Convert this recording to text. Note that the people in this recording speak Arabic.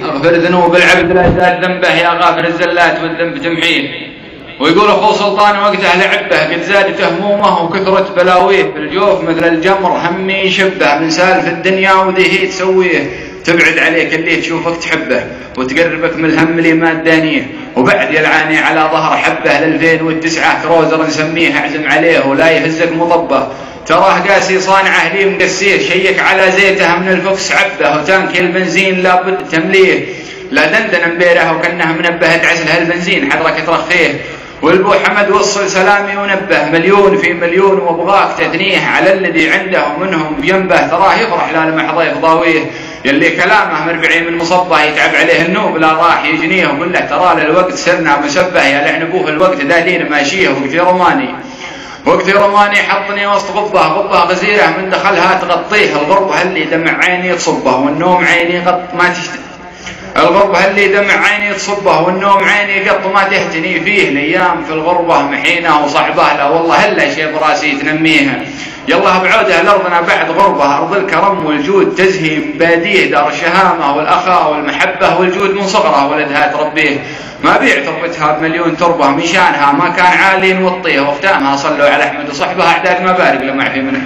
اغفر ذنوب العبد لا زاد ذنبه يا غافر الزلات والذنب تمحيه. ويقول اخو سلطان وقته لعبه قد زادت همومه وكثرت بلاويه في الجوف مثل الجمر همي يشبه من سالف الدنيا وذي هي تسويه. تبعد عليك اللي تشوفك تحبه وتقربك من الهم اللي ما ادانيه. وبعد يلعاني على ظهر حبه ل2009 كروزر نسميه اعزم عليه ولا يهزك مطبه. تراه قاسي صانعه لي مقسيه شيك على زيته من الفوكس عبه وتانك البنزين لابد تمليه. لا دندن مبيره وكانه منبه تعسل هالبنزين حضرك ترخيه. والبو حمد وصل سلامي ونبه مليون في مليون وابغاك تثنيه على الذي عنده ومنهم بينبه. تراه يفرح لا لمح ضيف ضاويه يلي كلامه مربعي من مصبه يتعب عليه النوب لا راح يجنيه. وقل له ترى للوقت سرنا مسبه يا لعن ابوه الوقت دالين ماشيه. وقتي رماني حطني وسط غبه غزيره من دخلها تغطيه. الغربه اللي دمع عيني تصبه والنوم عيني قط ما الغربة اللي دمع عيني تصبه والنوم عيني قط ما تهتني فيه. الايام في الغربة محينة وصعبة لا والله هلا شي براسي تنميها. يلا بعوده لارضنا بعد غربة ارض الكرم والجود تزهي باديه دار الشهامة والاخاء والمحبة والجود من صغره ولدها تربيه. ما بيع تربتها بمليون تربة من شانها ما كان عالي نوطيه. واختامها صلوا على احمد وصحبه اعداد ما بارق لمع في منه.